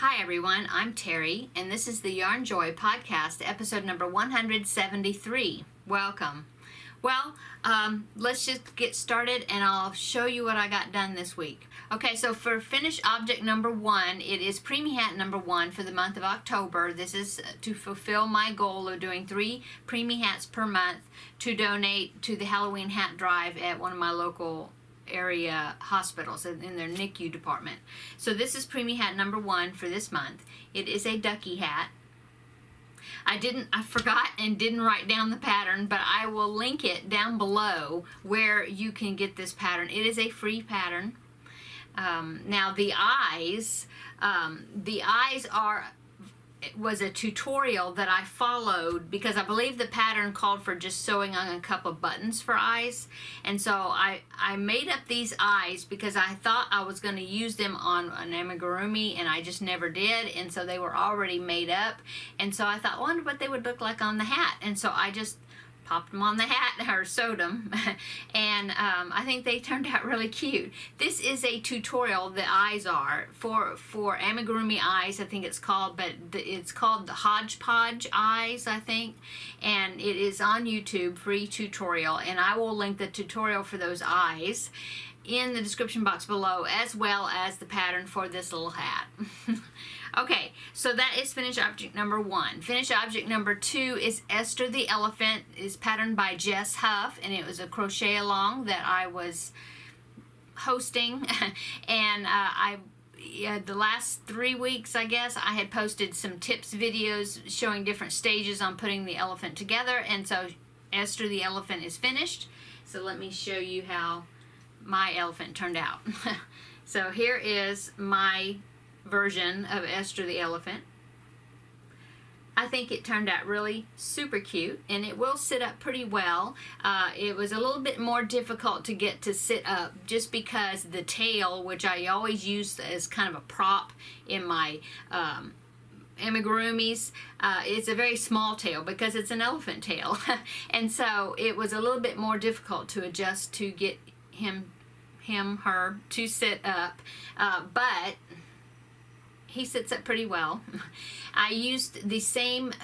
Hi everyone, I'm Terry, and this is the Yarnjoy podcast, episode number 173. Welcome. Well, let's just get started and I'll show you what I got done this week. Okay, so for finished object number 1, it is preemie hat number 1 for the month of October. This is to fulfill my goal of doing 3 preemie hats per month to donate to the Halloween hat drive at one of my local area hospitals in their NICU department. So this is preemie hat number 1 for this month. It is a Duckie hat. I forgot and didn't write down the pattern, but I will link it down below where you can get this pattern. It is a free pattern. Now the eyes was a tutorial that I followed because I believe the pattern called for just sewing on a couple of buttons for eyes, and so I made up these eyes because I thought I was going to use them on an amigurumi, and I just never did, and so they were already made up, and so I thought, I wonder what they would look like on the hat, and so I just popped them on the hat or sewed them, and I think they turned out really cute. This is a tutorial. The eyes are for amigurumi eyes, I think it's called, but it's called the hodgepodge eyes, I think, and it is on YouTube, free tutorial, and I will link the tutorial for those eyes in the description box below, as well as the pattern for this little hat. Okay, so that is finished object number 1. Finished object number 2 is Esther the Elephant. Is patterned by Jess Huff, and it was a crochet along that I was hosting. And the last 3 weeks, I guess, I had posted some tips videos showing different stages on putting the elephant together. And so Esther the Elephant is finished. So let me show you how my elephant turned out. So here is my version of Esther the Elephant. I think it turned out really super cute, and it will sit up pretty well. It was a little bit more difficult to get to sit up just because the tail, which I always use as kind of a prop in my amigurumis, it's a very small tail because it's an elephant tail. And so it was a little bit more difficult to adjust to get her to sit up, but he sits up pretty well. I used the same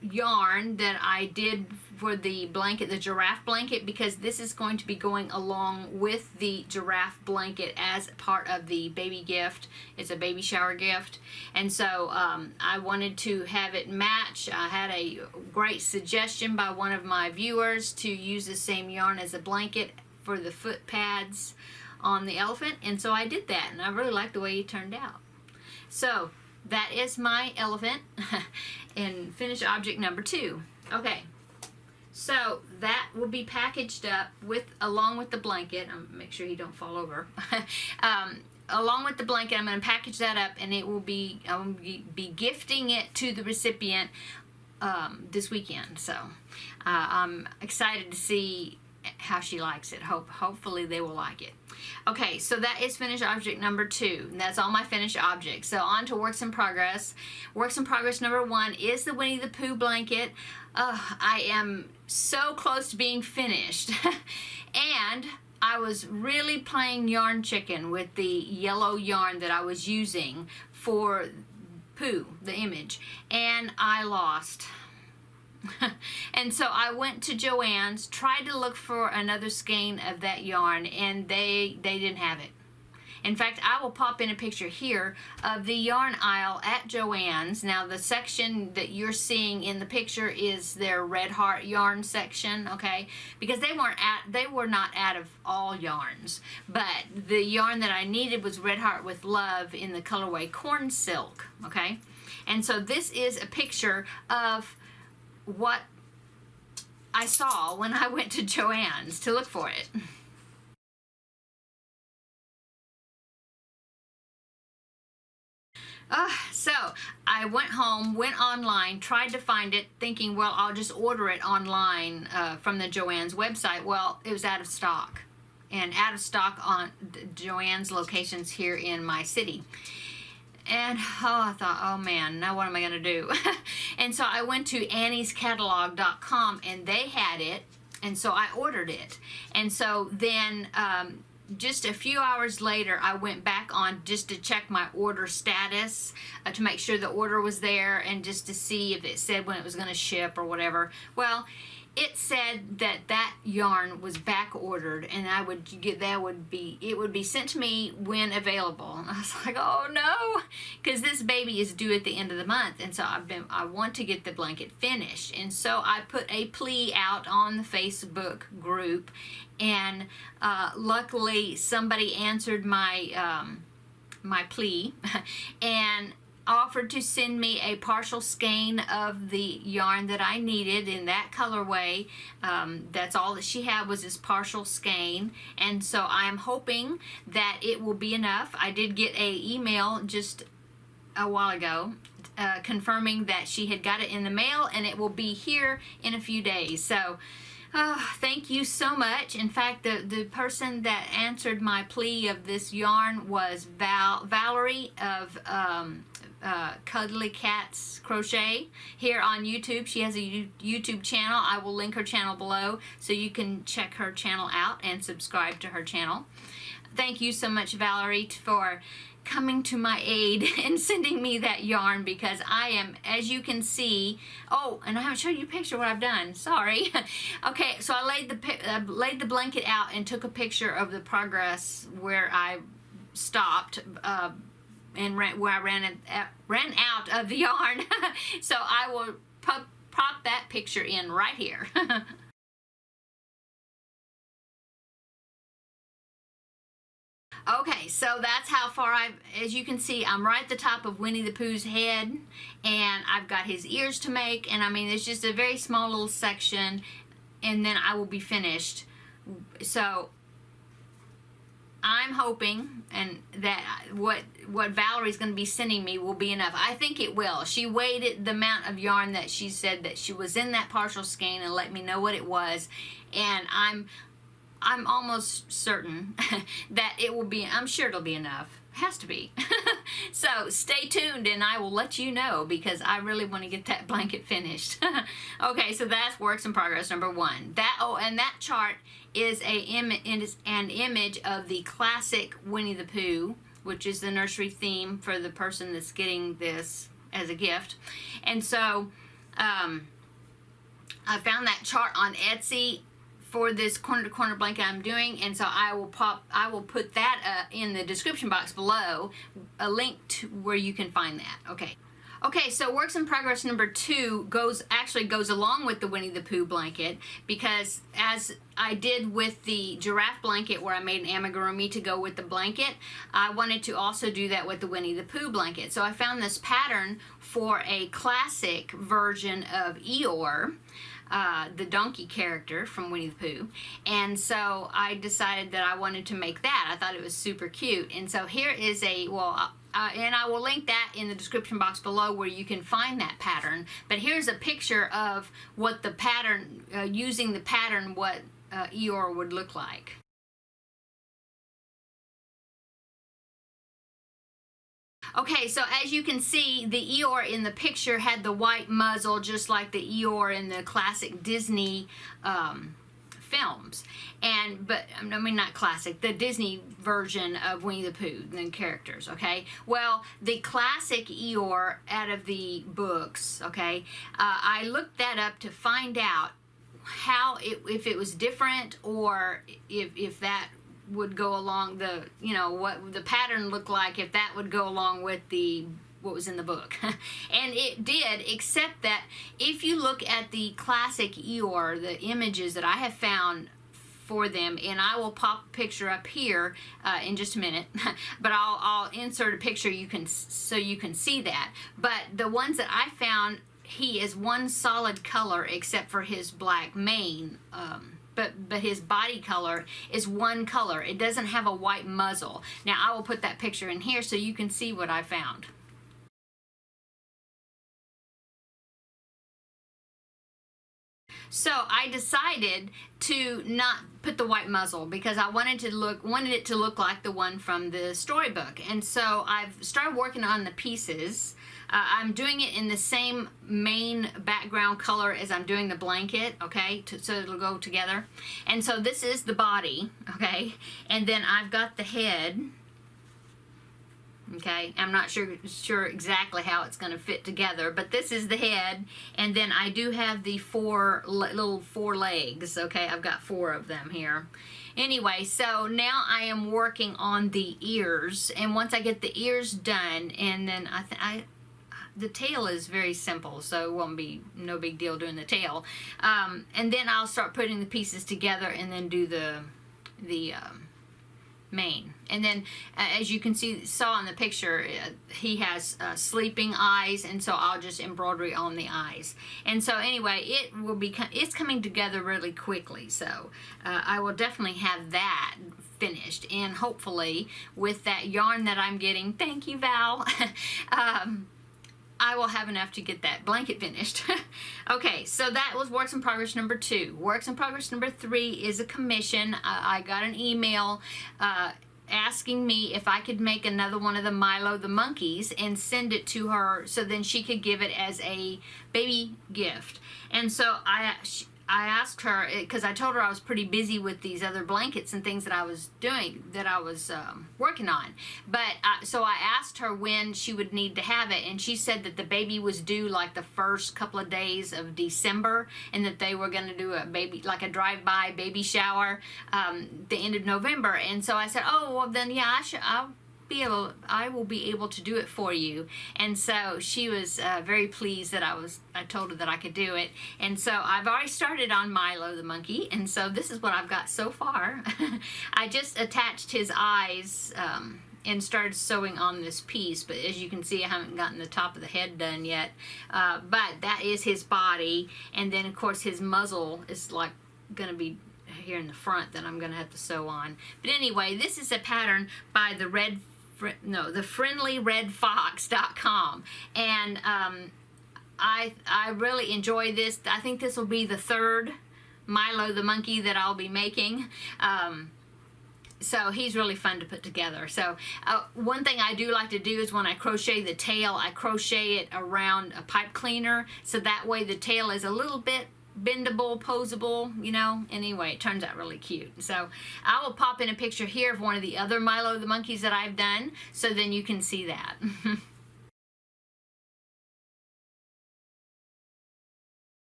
yarn that I did for the blanket, the giraffe blanket, because this is going to be going along with the giraffe blanket as part of the baby gift. It's a baby shower gift, and so I wanted to have it match. I had a great suggestion by one of my viewers to use the same yarn as a blanket for the foot pads on the elephant, and so I did that, and I really liked the way he turned out. So that is my elephant and finished object number 2. Okay, so that will be packaged up along with the blanket. Make sure he don't fall over. Along with the blanket, I'm going to package that up, and I'm be gifting it to the recipient this weekend. So I'm excited to see how she likes it. Hopefully they will like it. Okay, so that is finished object number 2, and that's all my finished objects. So on to works in progress. Works in progress number 1 is the Winnie the Pooh blanket. I am so close to being finished. And I was really playing yarn chicken with the yellow yarn that I was using for Pooh, the image, and I lost. And so I went to Joann's, tried to look for another skein of that yarn, and they didn't have it. In fact, I will pop in a picture here of the yarn aisle at Joann's. Now the section that you're seeing in the picture is their Red Heart yarn section, okay? Because they were not out of all yarns, but the yarn that I needed was Red Heart with Love in the colorway Corn Silk, okay? And so this is a picture of what I saw when I went to Joann's to look for it. So I went home, went online, tried to find it, thinking, well, I'll just order it online from the Joann's website. Well, it was out of stock, and out of stock on Joann's locations here in my city. And I thought, oh man, now what am I going to do? And so I went to anniescatalog.com, and they had it, and so I ordered it. And so then just a few hours later, I went back on just to check my order status, to make sure the order was there and just to see if it said when it was going to ship or whatever. Well, it said that yarn was back ordered, and it would be sent to me when available. And I was like, oh no, because this baby is due at the end of the month, and so I want to get the blanket finished. And so I put a plea out on the Facebook group, and luckily somebody answered my my plea and offered to send me a partial skein of the yarn that I needed in that colorway. That's all that she had, was this partial skein, and so I'm hoping that it will be enough. I did get a email just a while ago confirming that she had got it in the mail and it will be here in a few days. So thank you so much. In fact, the person that answered my plea of this yarn was Valerie of Cuddly Cats Crochet here on YouTube. She has a YouTube channel. I will link her channel below so you can check her channel out and subscribe to her channel. Thank you so much, Valerie, for coming to my aid and sending me that yarn, because I am, as you can see, oh, and I haven't showed you a picture of what I've done, sorry. Okay, so I laid the blanket out and took a picture of the progress where I stopped and where I ran out of the yarn. So I will pop that picture in right here. Okay, so that's how far as you can see, I'm right at the top of Winnie the Pooh's head, and I've got his ears to make, and I mean, it's just a very small little section, and then I will be finished. So I'm hoping and that what Valerie's going to be sending me will be enough. I think it will. She weighed it, the amount of yarn that she said that she was in that partial skein, and let me know what it was, and I'm almost certain that it will be, I'm sure it'll be enough. Has to be. So stay tuned and I will let you know, because I really want to get that blanket finished. Okay, so that's works in progress number 1. And that chart is an image of the classic Winnie the Pooh, which is the nursery theme for the person that's getting this as a gift. And so I found that chart on Etsy for this corner to corner blanket I'm doing, and so I will put that in the description box below, a link to where you can find that. Okay, so works in progress number 2 actually goes along with the Winnie the Pooh blanket, because as I did with the giraffe blanket where I made an amigurumi to go with the blanket, I wanted to also do that with the Winnie the Pooh blanket. So I found this pattern for a classic version of Eeyore, the donkey character from Winnie the Pooh, and so I decided that I wanted to make that. I thought it was super cute, and so here is and I will link that in the description box below where you can find that pattern, but here's a picture of what the pattern, using the pattern, what Eeyore would look like. Okay, so as you can see, the Eeyore in the picture had the white muzzle, just like the Eeyore in the classic Disney films. But I mean, not classic, the Disney version of Winnie the Pooh, the characters, okay? Well, the classic Eeyore out of the books, okay, I looked that up to find out if it was different, or if that would go along what the pattern looked like, if that would go along with what was in the book. And it did, except that if you look at the classic Eeyore, the images that I have found for them, and I will pop a picture up here in just a minute, but I'll insert a picture so you can see that. But the ones that I found, he is one solid color except for his black mane. But his body color is one color. It doesn't have a white muzzle. Now I will put that picture in here so you can see what I found. So I decided to not put the white muzzle because I wanted it to look like the one from the storybook. And so I've started working on the pieces. I'm doing it in the same main background color as I'm doing the blanket, okay, so it'll go together. And so this is the body, okay, and then I've got the head, okay. I'm not sure exactly how it's going to fit together, but this is the head, and then I do have the little four legs, okay. I've got 4 of them here. Anyway, so now I am working on the ears, and once I get the ears done, and then the tail is very simple, so it won't be no big deal doing the tail. And then I'll start putting the pieces together and then do the mane. And then as you can saw in the picture, he has sleeping eyes, and so I'll just embroidery on the eyes. And so anyway, it's coming together really quickly, so I will definitely have that finished, and hopefully with that yarn that I'm getting, thank you, Val, I will have enough to get that blanket finished. Okay, so that was works in progress number 2. Works in progress number 3 is a commission. I got an email asking me if I could make another one of the Milo the monkeys and send it to her so then she could give it as a baby gift. And so I asked her, because I told her I was pretty busy with these other blankets and things that I was doing, that I was working on. But so I asked her when she would need to have it, and she said that the baby was due like the first couple of days of December, and that they were going to do like a drive-by baby shower the end of November. And so I said, oh, well then, yeah, I will be able to do it for you. And so she was very pleased that I told her that I could do it. And so I've already started on Milo the monkey, and so this is what I've got so far. I just attached his eyes and started sewing on this piece, but as you can see, I haven't gotten the top of the head done yet. But that is his body, and then of course his muzzle is like gonna be here in the front that I'm gonna have to sew on. But anyway, this is a pattern by the friendlyredfox.com, and I really enjoy this. I think this will be the 3rd Milo the monkey that I'll be making. So he's really fun to put together. So one thing I do like to do is when I crochet the tail, I crochet it around a pipe cleaner, so that way the tail is a little bit bendable, posable, you know. Anyway, it turns out really cute. So I will pop in a picture here of one of the other Milo the monkeys that I've done, so then you can see that.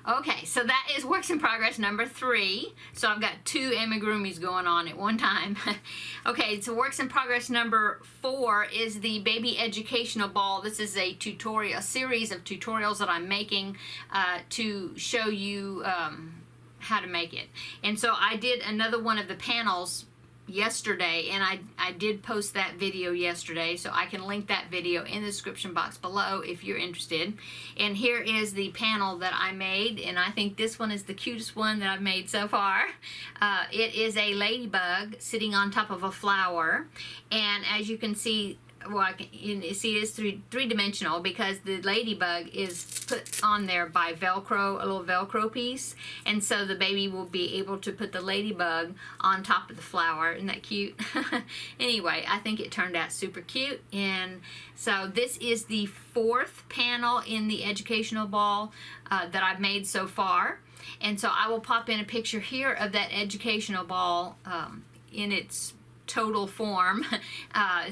Okay, so that is works in progress number 3. So I've got 2 amigurumis going on at one time. Okay, so works in progress number 4 is the baby educational ball. This is a series of tutorials that I'm making to show you how to make it. And so I did another one of the panels yesterday, and I did post that video yesterday, so I can link that video in the description box below if you're interested. And here is the panel that I made, and I think this one is the cutest one that I've made so far. It is a ladybug sitting on top of a flower, and as you can see, well, you see it's three-dimensional because the ladybug is put on there by Velcro, a little Velcro piece, and so the baby will be able to put the ladybug on top of the flower. Isn't that cute? Anyway, I think it turned out super cute, and so this is the 4th panel in the educational ball that I've made so far, and so I will pop in a picture here of that educational ball in its total form.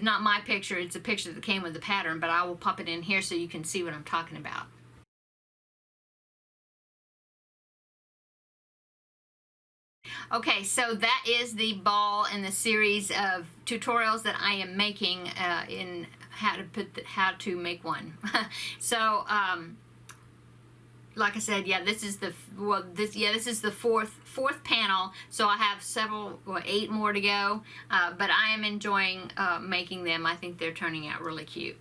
Not my picture, it's a picture that came with the pattern, but I will pop it in here so you can see what I'm talking about. Okay, so that is the ball in the series of tutorials that I am making in how to make one. So like I said, yeah, this is the fourth panel, so I have 8 more to go, but I am enjoying making them. I think they're turning out really cute.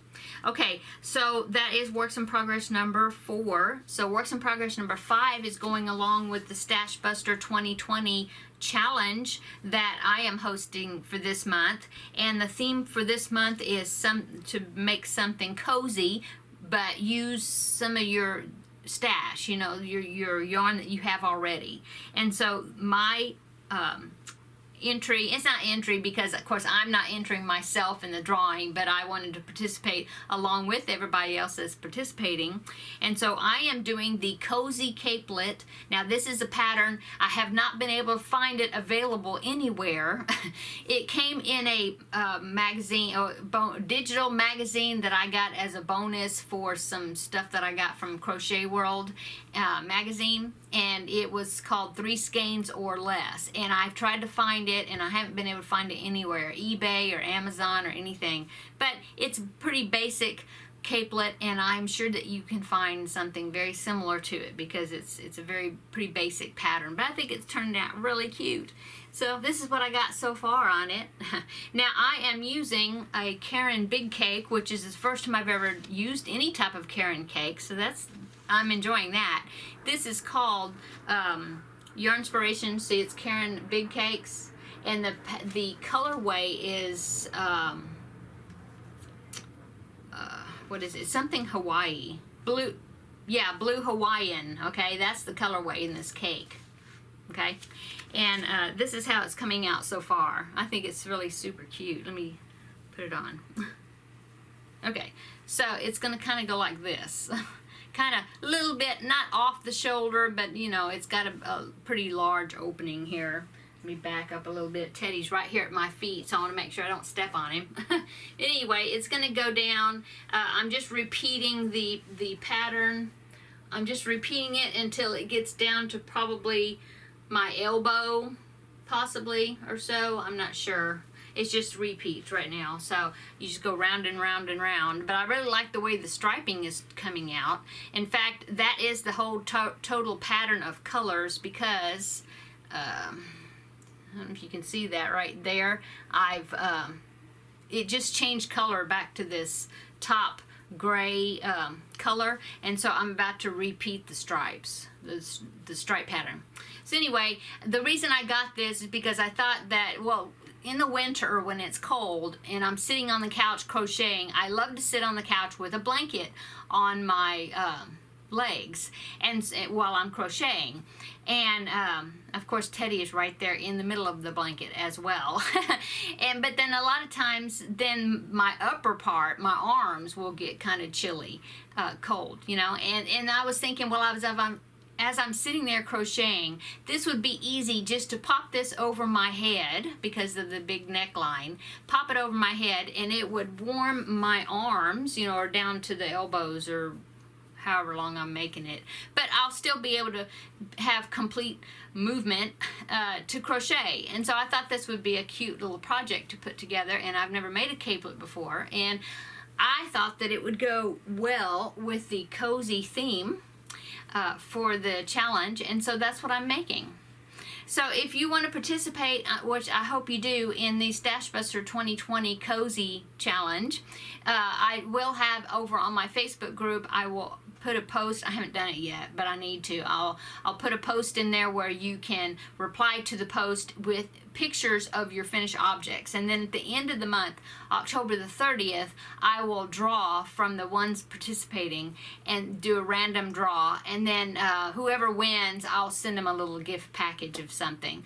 Okay, so that is works in progress number 4. So works in progress number 5 is going along with the Stash Buster 2020 challenge that I am hosting for this month, and the theme for this month is to make something cozy, but use some of your stash, you know, your yarn that you have already. And so my entry, it's not entry because of course I'm not entering myself in the drawing, but I wanted to participate along with everybody else that's participating. And so I am doing the Cozy Capelet. Now this is a pattern. I have not been able to find it available anywhere. It came in a magazine, digital magazine that I got as a bonus for some stuff that I got from Crochet World magazine, and it was called 3 skeins or less, and I've tried to find it and I haven't been able to find it anywhere, eBay or Amazon or anything, but it's a pretty basic capelet, and I'm sure that you can find something very similar to it because it's a pretty basic pattern, but I think it's turned out really cute. So this is what I got so far on it. Now I am using a Caron Big Cake, which is the first time I've ever used any type of Caron cake, so I'm enjoying that. This is called Yarnspiration. See, it's Caron Big Cakes, and the colorway is what is it? Something Hawaii. Blue, yeah, Blue Hawaiian. Okay, that's the colorway in this cake. Okay, and this is how it's coming out so far. I think it's really super cute. Let me put it on. Okay, so it's gonna kind of go like this. Kind of a little bit, not off the shoulder, but you know, it's got a pretty large opening here. Let me back up a little bit. Teddy's right here at my feet, so I want to make sure I don't step on him. Anyway, it's going to go down. I'm just repeating the pattern. I'm just repeating it until it gets down to probably my elbow, possibly, or so. I'm not sure. It's just repeats right now, so you just go round and round and round. But I really like the way the striping is coming out. In fact, that is the whole total pattern of colors because I don't know if you can see that right there. It just changed color back to this top gray color, and so I'm about to repeat the stripes, the stripe pattern. So anyway, the reason I got this is because I thought that, well, in the winter when it's cold and I'm sitting on the couch crocheting, I love to sit on the couch with a blanket on my legs and while I'm crocheting, and of course Teddy is right there in the middle of the blanket as well. But then a lot of times then my upper part, my arms, will get kind of chilly, cold, you know, and I was thinking, well, as I'm sitting there crocheting, this would be easy just to pop this over my head because of the big neckline, pop it over my head, and it would warm my arms, you know, or down to the elbows or however long I'm making it. But I'll still be able to have complete movement to crochet. And so I thought this would be a cute little project to put together, and I've never made a capelet before, and I thought that it would go well with the cozy theme for the challenge, and so that's what I'm making. So if you want to participate, which I hope you do, in the Stash Buster 2020 Cozy Challenge, I will have over on my Facebook group, I will put a post. I haven't done it yet, but I need to. I'll put a post in there where you can reply to the post with pictures of your finished objects, and then at the end of the month, October the 30th, I will draw from the ones participating and do a random draw, and then whoever wins, I'll send them a little gift package of something.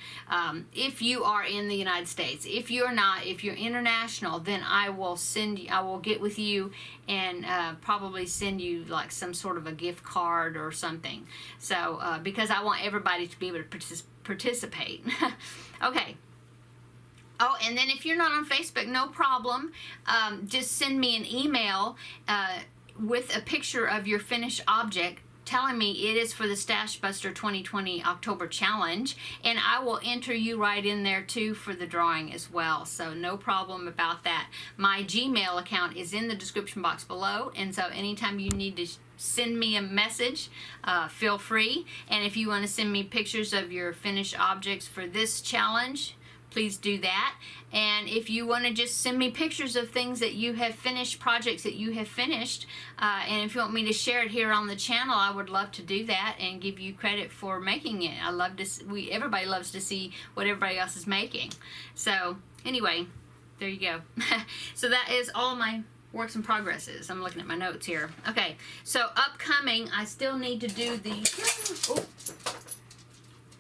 If you are in the United States. If you're not, if you're international, then I will get with you and probably send you like some sort of a gift card or something. So because I want everybody to be able to participate. Okay. Oh, and then if you're not on Facebook, no problem. Just send me an email with a picture of your finished object telling me it is for the Stash Buster 2020 October Challenge, and I will enter you right in there too for the drawing as well, so no problem about that. My Gmail account is in the description box below, and so anytime you need to send me a message, feel free. And if you want to send me pictures of your finished objects for this challenge, please do that. And if you want to just send me pictures of things that you have finished, projects that you have finished, and if you want me to share it here on the channel, I would love to do that and give you credit for making it. I love to. Everybody loves to see what everybody else is making. So anyway, there you go. So that is all my works in progresses. I'm looking at my notes here. Okay, so upcoming, I still need to do the, oh,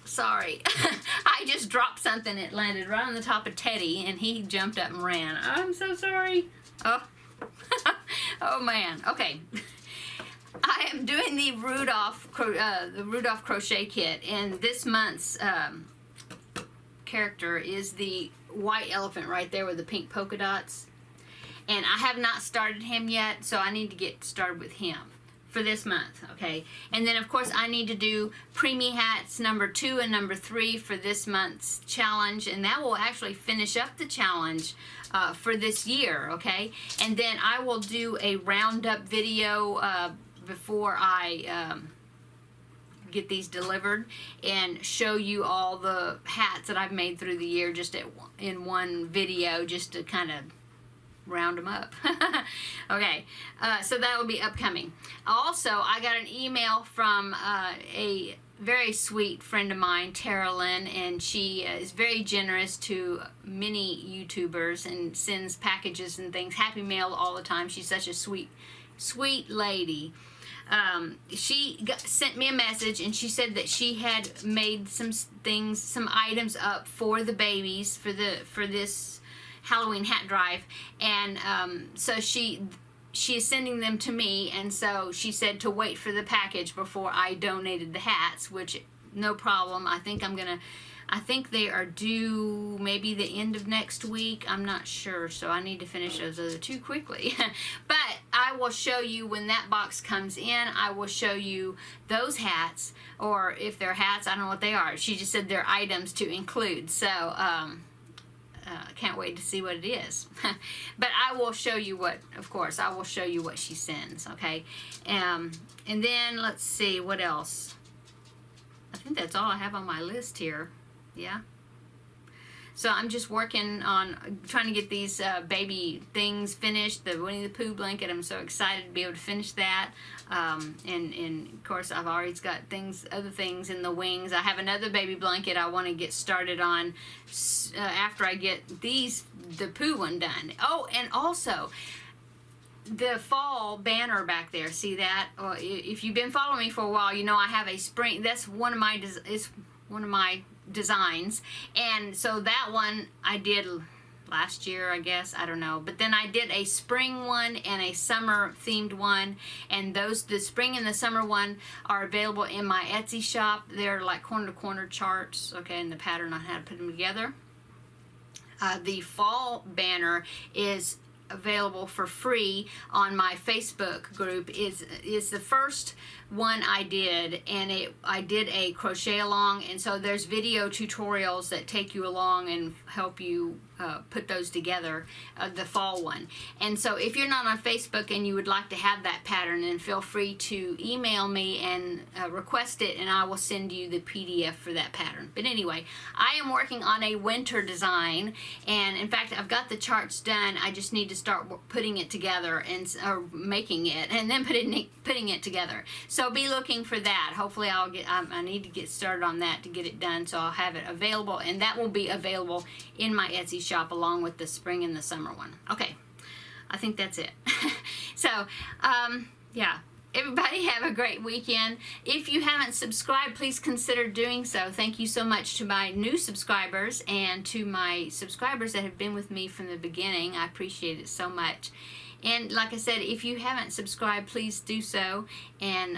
sorry. I just dropped something. It landed right on the top of Teddy, and he jumped up and ran. I'm so sorry. Oh, oh man. Okay. I am doing the Rudolph crochet kit, and this month's character is the white elephant right there with the pink polka dots. And I have not started him yet, so I need to get started with him for this month, okay? And then, of course, I need to do preemie hats number 2 and number 3 for this month's challenge, and that will actually finish up the challenge for this year, okay? And then I will do a roundup video before I get these delivered and show you all the hats that I've made through the year just in one video, just to kind of round them up. Okay, so that will be upcoming. Also, I got an email from a very sweet friend of mine, Tara Lynn, and she is very generous to many YouTubers and sends packages and things, happy mail all the time. She's such a sweet lady. She sent me a message, and she said that she had made some items up for the babies for this Halloween hat drive, and so she is sending them to me, and so she said to wait for the package before I donated the hats, which no problem. I think they are due maybe the end of next week. I'm not sure, so I need to finish those other 2 quickly. But I will show you when that box comes in. I will show you those hats, or if they're hats, I don't know what they are. She just said they're items to include, so can't wait to see what it is. But I will show you what, of course, I will show you what she sends, okay? And then, let's see, what else? I think that's all I have on my list here. Yeah. So I'm just working on trying to get these baby things finished. The Winnie the Pooh blanket, I'm so excited to be able to finish that. And of course, I've already got other things in the wings. I have another baby blanket I want to get started on after I get the Pooh one done. Oh, and also the fall banner back there. See that? If you've been following me for a while, you know I have a spring. That's one of my designs, and so that one I did last year, I guess, I don't know, but then I did a spring one and a summer themed one, and the spring and the summer one are available in my Etsy shop. They're like corner to corner charts, okay, and the pattern on how to put them together. The fall banner is available for free on my Facebook group. Is the first one I did, and I did a crochet along, and so there's video tutorials that take you along and help you put those together, the fall one. And so if you're not on Facebook and you would like to have that pattern, then feel free to email me and request it, and I will send you the PDF for that pattern. But anyway, I am working on a winter design, and in fact I've got the charts done. I just need to start putting it together or making it, and then putting it together. So be looking for that. Hopefully I need to get started on that to get it done, so I'll have it available, and that will be available in my Etsy shop along with the spring and the summer one. Okay, I think that's it. So, yeah. Everybody have a great weekend. If you haven't subscribed, please consider doing so. Thank you so much to my new subscribers and to my subscribers that have been with me from the beginning. I appreciate it so much. And like I said, if you haven't subscribed, please do so, and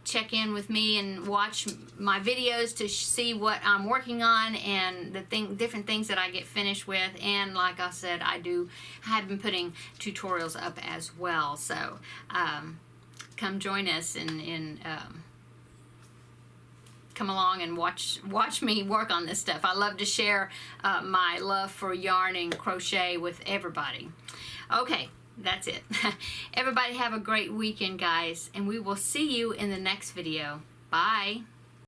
check in with me and watch my videos to see what I'm working on and the different things that I get finished with. And like I said, I have been putting tutorials up as well. So come join us and come along and watch me work on this stuff. I love to share my love for yarn and crochet with everybody. Okay, that's it. Everybody have a great weekend, guys, and we will see you in the next video. Bye.